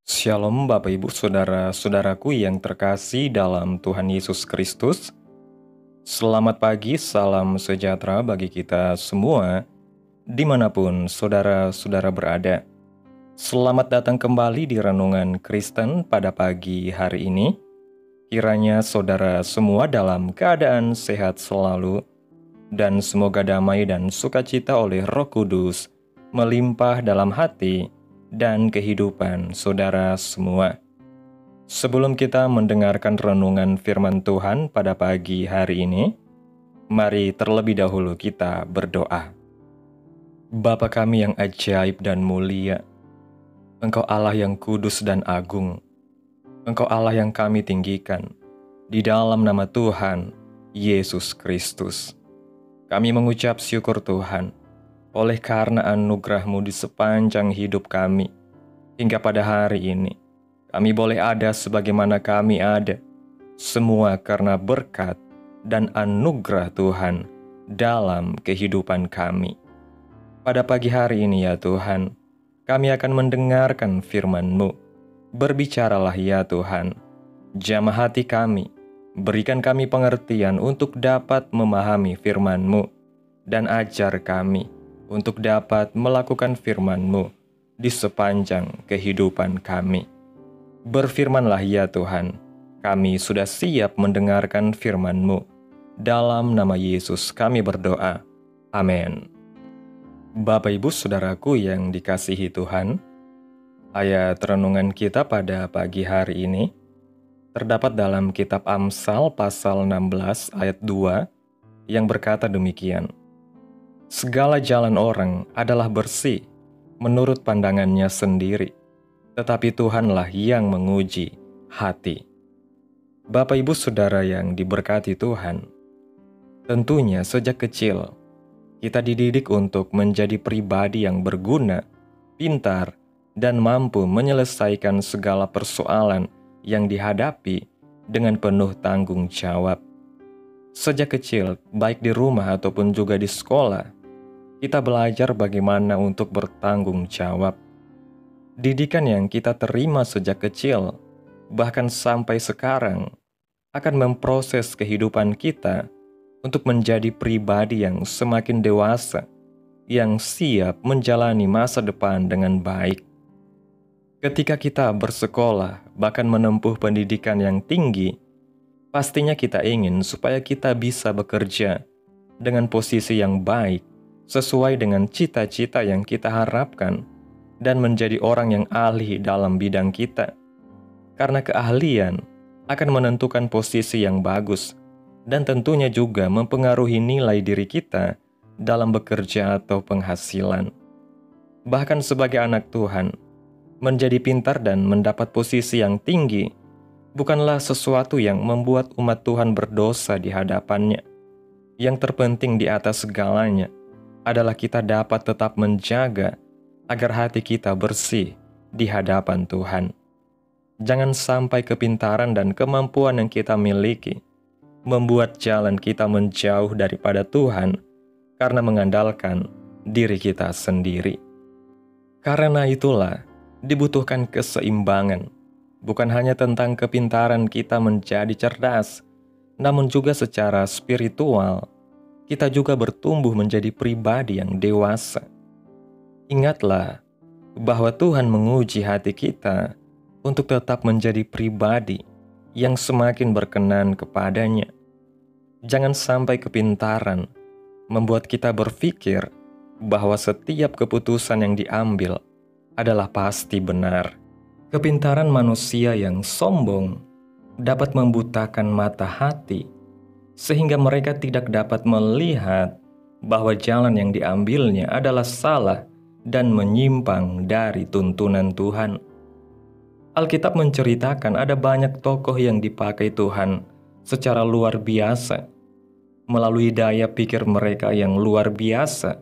Shalom Bapak Ibu Saudara-saudaraku yang terkasih dalam Tuhan Yesus Kristus. Selamat pagi, salam sejahtera bagi kita semua, dimanapun saudara-saudara berada. Selamat datang kembali di Renungan Kristen pada pagi hari ini. Kiranya saudara semua dalam keadaan sehat selalu, dan semoga damai dan sukacita oleh Roh Kudus melimpah dalam hati dan kehidupan saudara semua. Sebelum kita mendengarkan renungan firman Tuhan pada pagi hari ini, mari terlebih dahulu kita berdoa. Bapa kami yang ajaib dan mulia, Engkau Allah yang kudus dan agung, Engkau Allah yang kami tinggikan, di dalam nama Tuhan Yesus Kristus. Kami mengucap syukur Tuhan, oleh karena anugerah-Mu di sepanjang hidup kami, hingga pada hari ini, kami boleh ada sebagaimana kami ada, semua karena berkat dan anugerah Tuhan dalam kehidupan kami. Pada pagi hari ini ya Tuhan, kami akan mendengarkan firman-Mu. Berbicaralah ya Tuhan, jamah hati kami, berikan kami pengertian untuk dapat memahami firman-Mu, dan ajar kami untuk dapat melakukan firman-Mu di sepanjang kehidupan kami. Berfirmanlah ya Tuhan, kami sudah siap mendengarkan firman-Mu. Dalam nama Yesus kami berdoa. Amin. Bapak Ibu Saudaraku yang dikasihi Tuhan, ayat renungan kita pada pagi hari ini terdapat dalam kitab Amsal pasal 16 ayat 2 yang berkata demikian. Segala jalan orang adalah bersih menurut pandangannya sendiri, tetapi Tuhanlah yang menguji hati. Bapak Ibu Saudara yang diberkati Tuhan, tentunya sejak kecil kita dididik untuk menjadi pribadi yang berguna, pintar, dan mampu menyelesaikan segala persoalan yang dihadapi dengan penuh tanggung jawab. Sejak kecil, baik di rumah ataupun juga di sekolah, kita belajar bagaimana untuk bertanggung jawab. Didikan yang kita terima sejak kecil, bahkan sampai sekarang, akan memproses kehidupan kita untuk menjadi pribadi yang semakin dewasa, yang siap menjalani masa depan dengan baik. Ketika kita bersekolah, bahkan menempuh pendidikan yang tinggi, pastinya kita ingin supaya kita bisa bekerja dengan posisi yang baik, sesuai dengan cita-cita yang kita harapkan, dan menjadi orang yang ahli dalam bidang kita. Karena keahlian akan menentukan posisi yang bagus, dan tentunya juga mempengaruhi nilai diri kita dalam bekerja atau penghasilan. Bahkan sebagai anak Tuhan, menjadi pintar dan mendapat posisi yang tinggi bukanlah sesuatu yang membuat umat Tuhan berdosa di hadapannya. Yang terpenting di atas segalanya adalah kita dapat tetap menjaga agar hati kita bersih di hadapan Tuhan. Jangan sampai kepintaran dan kemampuan yang kita miliki membuat jalan kita menjauh daripada Tuhan karena mengandalkan diri kita sendiri. Karena itulah dibutuhkan keseimbangan, bukan hanya tentang kepintaran kita menjadi cerdas, namun juga secara spiritual kita juga bertumbuh menjadi pribadi yang dewasa. Ingatlah bahwa Tuhan menguji hati kita untuk tetap menjadi pribadi yang semakin berkenan kepadanya. Jangan sampai kepintaran membuat kita berpikir bahwa setiap keputusan yang diambil adalah pasti benar. Kepintaran manusia yang sombong dapat membutakan mata hati, sehingga mereka tidak dapat melihat bahwa jalan yang diambilnya adalah salah dan menyimpang dari tuntunan Tuhan. Alkitab menceritakan ada banyak tokoh yang dipakai Tuhan secara luar biasa. Melalui daya pikir mereka yang luar biasa,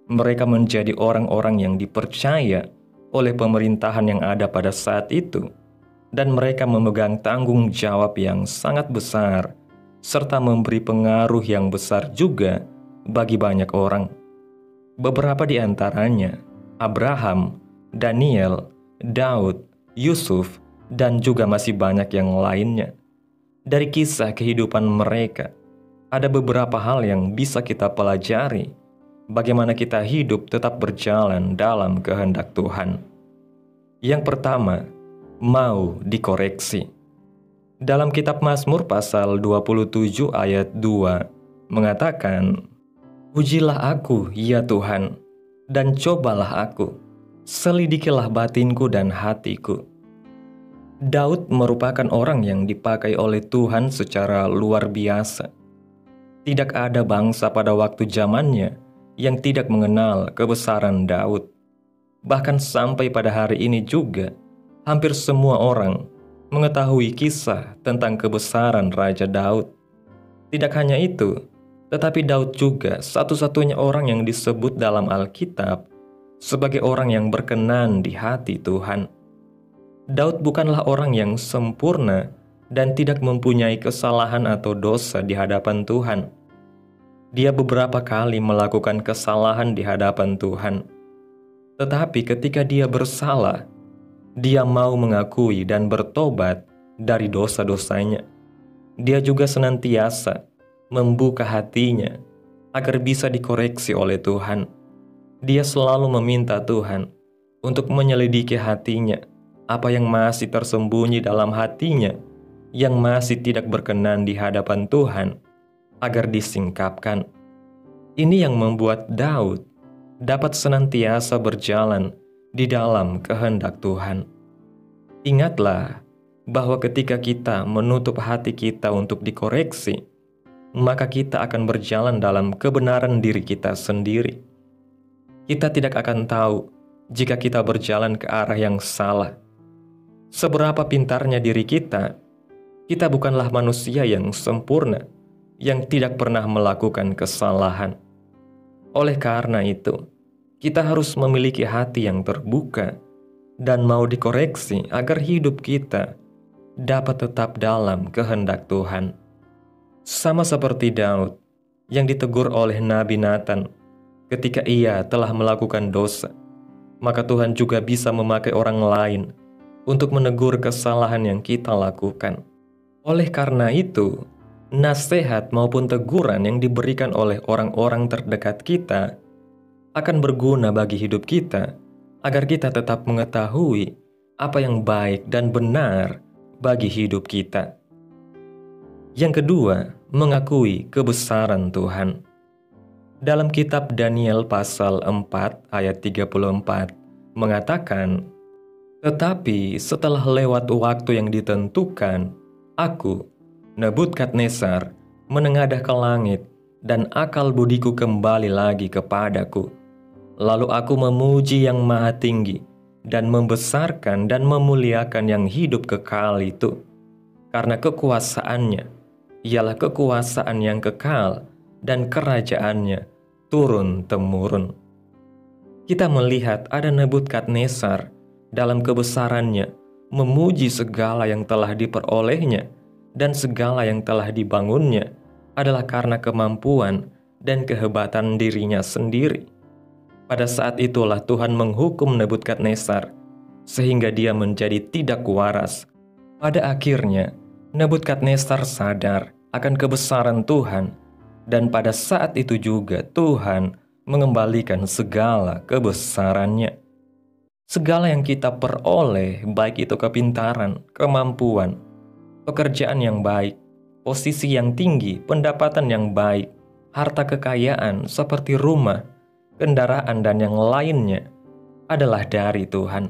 mereka menjadi orang-orang yang dipercaya oleh pemerintahan yang ada pada saat itu, dan mereka memegang tanggung jawab yang sangat besar serta memberi pengaruh yang besar juga bagi banyak orang. Beberapa di antaranya, Abraham, Daniel, Daud, Yusuf, dan juga masih banyak yang lainnya. Dari kisah kehidupan mereka, ada beberapa hal yang bisa kita pelajari, bagaimana kita hidup tetap berjalan dalam kehendak Tuhan. Yang pertama, mau dikoreksi. Dalam kitab Mazmur pasal 27 ayat 2 mengatakan, "Ujilah aku, ya Tuhan, dan cobalah aku, selidikilah batinku dan hatiku." Daud merupakan orang yang dipakai oleh Tuhan secara luar biasa. Tidak ada bangsa pada waktu zamannya yang tidak mengenal kebesaran Daud. Bahkan sampai pada hari ini juga, hampir semua orang mengetahui kisah tentang kebesaran Raja Daud. Tidak hanya itu, tetapi Daud juga satu-satunya orang yang disebut dalam Alkitab sebagai orang yang berkenan di hati Tuhan. Daud bukanlah orang yang sempurna dan tidak mempunyai kesalahan atau dosa di hadapan Tuhan. Dia beberapa kali melakukan kesalahan di hadapan Tuhan. Tetapi ketika dia bersalah, dia mau mengakui dan bertobat dari dosa-dosanya. Dia juga senantiasa membuka hatinya agar bisa dikoreksi oleh Tuhan. Dia selalu meminta Tuhan untuk menyelidiki hatinya, apa yang masih tersembunyi dalam hatinya, yang masih tidak berkenan di hadapan Tuhan, agar disingkapkan. Ini yang membuat Daud dapat senantiasa berjalan di dalam kehendak Tuhan. Ingatlah bahwa ketika kita menutup hati kita untuk dikoreksi, maka kita akan berjalan dalam kebenaran diri kita sendiri. Kita tidak akan tahu jika kita berjalan ke arah yang salah. Seberapa pintarnya diri kita, kita bukanlah manusia yang sempurna, yang tidak pernah melakukan kesalahan. Oleh karena itu, kita harus memiliki hati yang terbuka dan mau dikoreksi agar hidup kita dapat tetap dalam kehendak Tuhan. Sama seperti Daud yang ditegur oleh Nabi Nathan ketika ia telah melakukan dosa, maka Tuhan juga bisa memakai orang lain untuk menegur kesalahan yang kita lakukan. Oleh karena itu, nasihat maupun teguran yang diberikan oleh orang-orang terdekat kita akan berguna bagi hidup kita, agar kita tetap mengetahui apa yang baik dan benar bagi hidup kita. Yang kedua, mengakui kebesaran Tuhan. Dalam kitab Daniel pasal 4 ayat 34 mengatakan, "Tetapi setelah lewat waktu yang ditentukan, aku, Nebukadnezar, menengadah ke langit dan akal budiku kembali lagi kepadaku. Lalu aku memuji yang maha tinggi dan membesarkan dan memuliakan yang hidup kekal itu. Karena kekuasaannya, ialah kekuasaan yang kekal dan kerajaannya turun-temurun." Kita melihat ada Nebukadnezar dalam kebesarannya memuji segala yang telah diperolehnya dan segala yang telah dibangunnya adalah karena kemampuan dan kehebatan dirinya sendiri. Pada saat itulah Tuhan menghukum Nebukadnezar sehingga dia menjadi tidak waras. Pada akhirnya, Nebukadnezar sadar akan kebesaran Tuhan, dan pada saat itu juga Tuhan mengembalikan segala kebesarannya. Segala yang kita peroleh, baik itu kepintaran, kemampuan, pekerjaan yang baik, posisi yang tinggi, pendapatan yang baik, harta kekayaan seperti rumah, kendaraan, dan yang lainnya adalah dari Tuhan.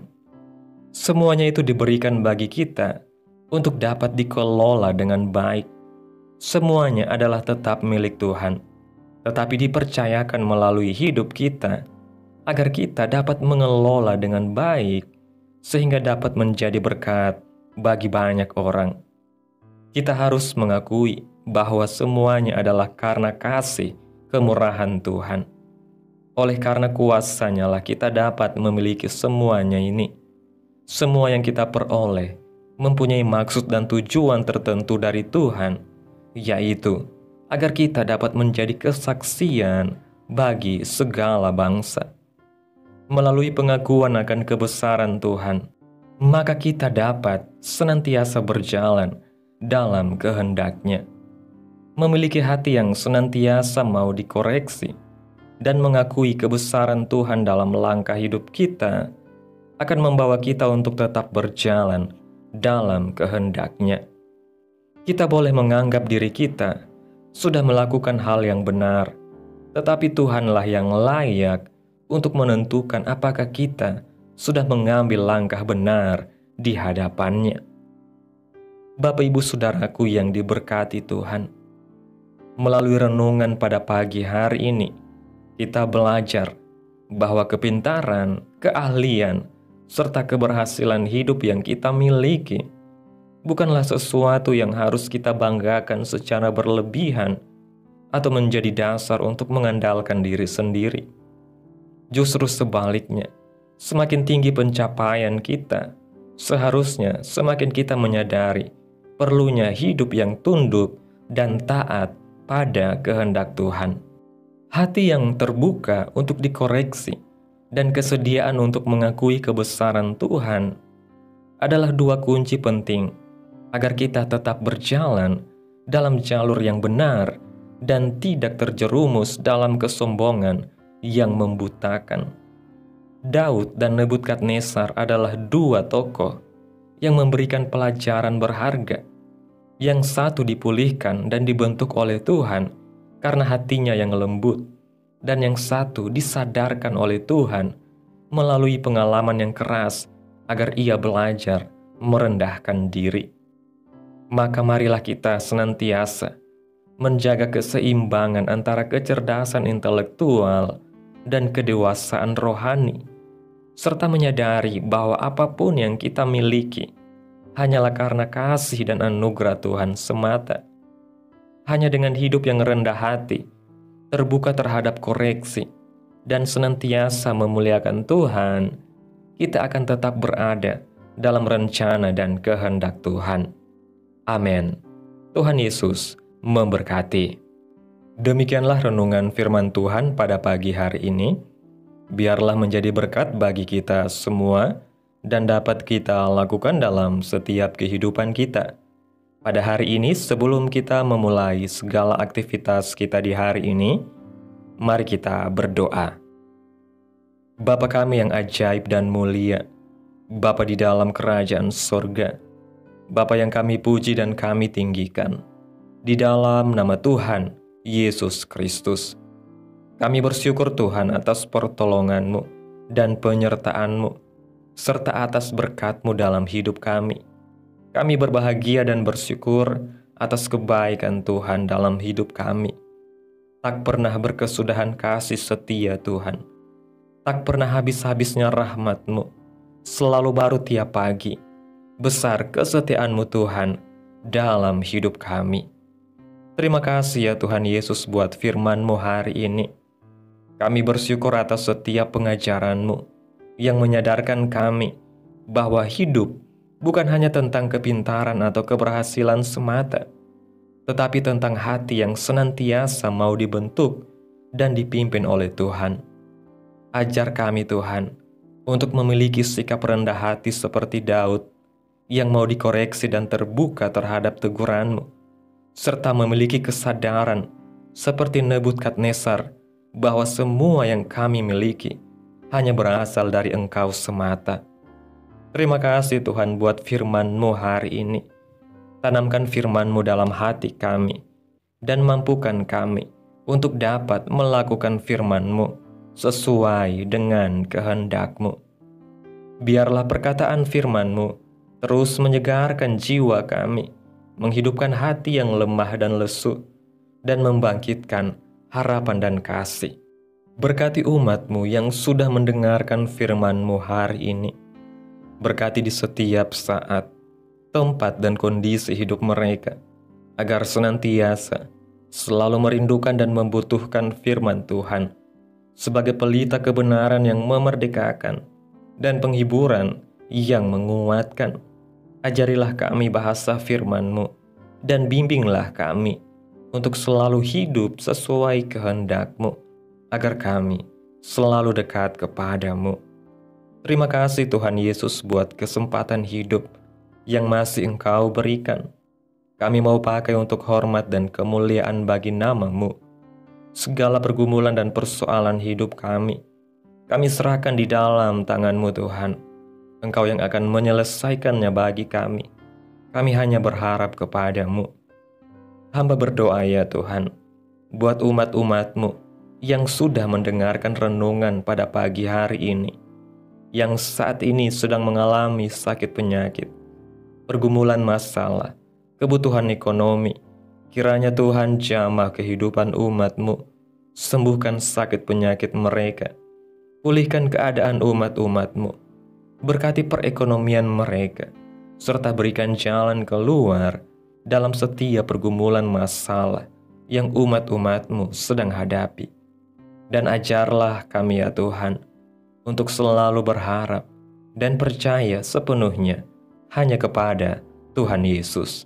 Semuanya itu diberikan bagi kita untuk dapat dikelola dengan baik. Semuanya adalah tetap milik Tuhan, tetapi dipercayakan melalui hidup kita agar kita dapat mengelola dengan baik sehingga dapat menjadi berkat bagi banyak orang. Kita harus mengakui bahwa semuanya adalah karena kasih kemurahan Tuhan. Oleh karena kuasa-Nya lah kita dapat memiliki semuanya ini. Semua yang kita peroleh mempunyai maksud dan tujuan tertentu dari Tuhan, yaitu agar kita dapat menjadi kesaksian bagi segala bangsa. Melalui pengakuan akan kebesaran Tuhan, maka kita dapat senantiasa berjalan dalam kehendak-Nya. Memiliki hati yang senantiasa mau dikoreksi dan mengakui kebesaran Tuhan dalam langkah hidup kita akan membawa kita untuk tetap berjalan dalam kehendak-Nya. Kita boleh menganggap diri kita sudah melakukan hal yang benar, tetapi Tuhanlah yang layak untuk menentukan apakah kita sudah mengambil langkah benar di hadapan-Nya. Bapak Ibu Saudaraku yang diberkati Tuhan, melalui renungan pada pagi hari ini, kita belajar bahwa kepintaran, keahlian, serta keberhasilan hidup yang kita miliki bukanlah sesuatu yang harus kita banggakan secara berlebihan atau menjadi dasar untuk mengandalkan diri sendiri. Justru sebaliknya, semakin tinggi pencapaian kita, seharusnya semakin kita menyadari perlunya hidup yang tunduk dan taat pada kehendak Tuhan. Hati yang terbuka untuk dikoreksi dan kesediaan untuk mengakui kebesaran Tuhan adalah dua kunci penting agar kita tetap berjalan dalam jalur yang benar dan tidak terjerumus dalam kesombongan yang membutakan. Daud dan Nebukadnezar adalah dua tokoh yang memberikan pelajaran berharga. Yang satu dipulihkan dan dibentuk oleh Tuhan karena hatinya yang lembut, dan yang satu disadarkan oleh Tuhan melalui pengalaman yang keras agar ia belajar merendahkan diri. Maka marilah kita senantiasa menjaga keseimbangan antara kecerdasan intelektual dan kedewasaan rohani, serta menyadari bahwa apapun yang kita miliki hanyalah karena kasih dan anugerah Tuhan semata. Hanya dengan hidup yang rendah hati, terbuka terhadap koreksi, dan senantiasa memuliakan Tuhan, kita akan tetap berada dalam rencana dan kehendak Tuhan. Amin. Tuhan Yesus memberkati. Demikianlah renungan firman Tuhan pada pagi hari ini. Biarlah menjadi berkat bagi kita semua dan dapat kita lakukan dalam setiap kehidupan kita. Pada hari ini, sebelum kita memulai segala aktivitas kita di hari ini, mari kita berdoa. Bapa kami yang ajaib dan mulia, Bapa di dalam kerajaan sorga, Bapa yang kami puji dan kami tinggikan, di dalam nama Tuhan Yesus Kristus, kami bersyukur Tuhan atas pertolongan-Mu dan penyertaan-Mu, serta atas berkat-Mu dalam hidup kami. Kami berbahagia dan bersyukur atas kebaikan Tuhan dalam hidup kami. Tak pernah berkesudahan kasih setia Tuhan. Tak pernah habis-habisnya rahmat-Mu. Selalu baru tiap pagi. Besar kesetiaan-Mu Tuhan dalam hidup kami. Terima kasih ya Tuhan Yesus buat firman-Mu hari ini. Kami bersyukur atas setiap pengajaran-Mu yang menyadarkan kami bahwa hidup bukan hanya tentang kepintaran atau keberhasilan semata, tetapi tentang hati yang senantiasa mau dibentuk dan dipimpin oleh Tuhan. Ajar kami Tuhan untuk memiliki sikap rendah hati seperti Daud yang mau dikoreksi dan terbuka terhadap teguran-Mu, serta memiliki kesadaran seperti Nebukadnezar bahwa semua yang kami miliki hanya berasal dari Engkau semata. Terima kasih Tuhan buat firman-Mu hari ini. Tanamkan firman-Mu dalam hati kami, dan mampukan kami untuk dapat melakukan firman-Mu sesuai dengan kehendak-Mu. Biarlah perkataan firman-Mu terus menyegarkan jiwa kami, menghidupkan hati yang lemah dan lesu, dan membangkitkan harapan dan kasih. Berkati umat-Mu yang sudah mendengarkan firman-Mu hari ini. Berkati di setiap saat, tempat dan kondisi hidup mereka, agar senantiasa selalu merindukan dan membutuhkan firman Tuhan sebagai pelita kebenaran yang memerdekakan dan penghiburan yang menguatkan. Ajarilah kami bahasa firman-Mu dan bimbinglah kami untuk selalu hidup sesuai kehendak-Mu, agar kami selalu dekat kepada-Mu. Terima kasih Tuhan Yesus buat kesempatan hidup yang masih Engkau berikan. Kami mau pakai untuk hormat dan kemuliaan bagi nama-Mu. Segala pergumulan dan persoalan hidup kami serahkan di dalam tangan-Mu Tuhan. Engkau yang akan menyelesaikannya bagi kami. Kami hanya berharap kepada-Mu. Hamba berdoa ya Tuhan, buat umat-umat-Mu yang sudah mendengarkan renungan pada pagi hari ini, yang saat ini sedang mengalami sakit penyakit, pergumulan masalah, kebutuhan ekonomi. Kiranya Tuhan jamah kehidupan umat-Mu, sembuhkan sakit penyakit mereka, pulihkan keadaan umat-umat-Mu, berkati perekonomian mereka, serta berikan jalan keluar dalam setiap pergumulan masalah yang umat-umat-Mu sedang hadapi. Dan ajarlah kami ya Tuhan, untuk selalu berharap dan percaya sepenuhnya hanya kepada Tuhan Yesus.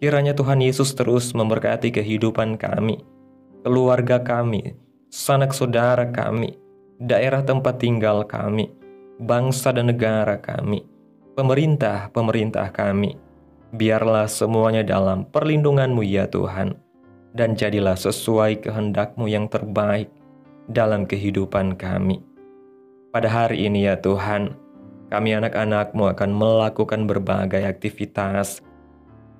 Kiranya Tuhan Yesus terus memberkati kehidupan kami, keluarga kami, sanak saudara kami, daerah tempat tinggal kami, bangsa dan negara kami, pemerintah kami. Biarlah semuanya dalam perlindungan-Mu ya Tuhan, dan jadilah sesuai kehendak-Mu yang terbaik dalam kehidupan kami. Pada hari ini ya Tuhan, kami anak-anak-Mu akan melakukan berbagai aktivitas.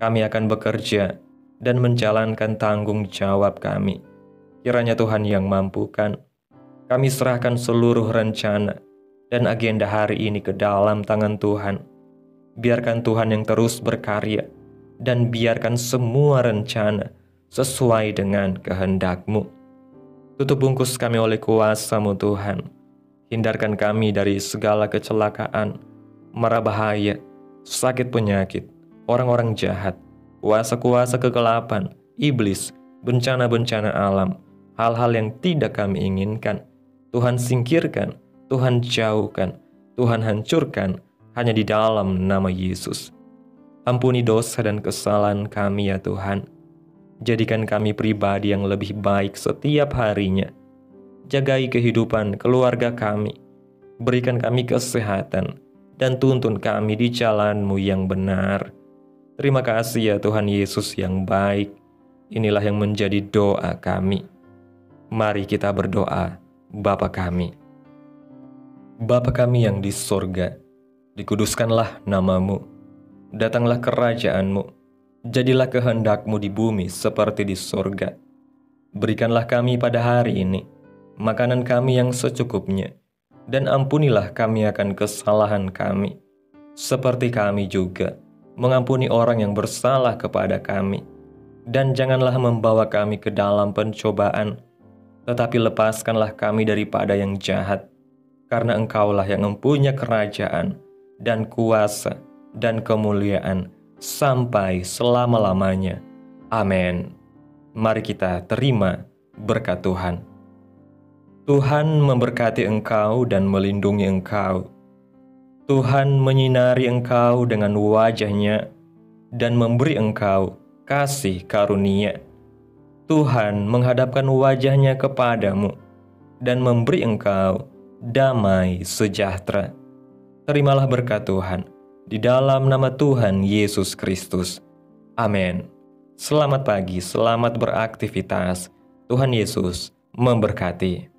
Kami akan bekerja dan menjalankan tanggung jawab kami. Kiranya Tuhan yang mampukan. Kami serahkan seluruh rencana dan agenda hari ini ke dalam tangan Tuhan. Biarkan Tuhan yang terus berkarya, dan biarkan semua rencana sesuai dengan kehendak-Mu. Tutup bungkus kami oleh kuasa-Mu Tuhan. Hindarkan kami dari segala kecelakaan, mara bahaya, sakit penyakit, orang-orang jahat, kuasa-kuasa kegelapan, iblis, bencana-bencana alam, hal-hal yang tidak kami inginkan. Tuhan singkirkan, Tuhan jauhkan, Tuhan hancurkan, hanya di dalam nama Yesus. Ampuni dosa dan kesalahan kami ya Tuhan. Jadikan kami pribadi yang lebih baik setiap harinya. Jagai kehidupan keluarga kami. Berikan kami kesehatan dan tuntun kami di jalan-Mu yang benar. Terima kasih ya Tuhan Yesus yang baik. Inilah yang menjadi doa kami. Mari kita berdoa. Bapa kami. Bapa kami yang di sorga, dikuduskanlah nama-Mu, datanglah kerajaan-Mu, jadilah kehendak-Mu di bumi seperti di sorga. Berikanlah kami pada hari ini makanan kami yang secukupnya, dan ampunilah kami akan kesalahan kami, seperti kami juga mengampuni orang yang bersalah kepada kami. Dan janganlah membawa kami ke dalam pencobaan, tetapi lepaskanlah kami daripada yang jahat, karena Engkaulah yang mempunyai kerajaan, dan kuasa, dan kemuliaan, sampai selama-lamanya. Amin. Mari kita terima berkat Tuhan. Tuhan memberkati engkau dan melindungi engkau. Tuhan menyinari engkau dengan wajah-Nya, dan memberi engkau kasih karunia. Tuhan menghadapkan wajah-Nya kepadamu, dan memberi engkau damai sejahtera. Terimalah berkat Tuhan di dalam nama Tuhan Yesus Kristus. Amin. Selamat pagi, selamat beraktivitas. Tuhan Yesus memberkati.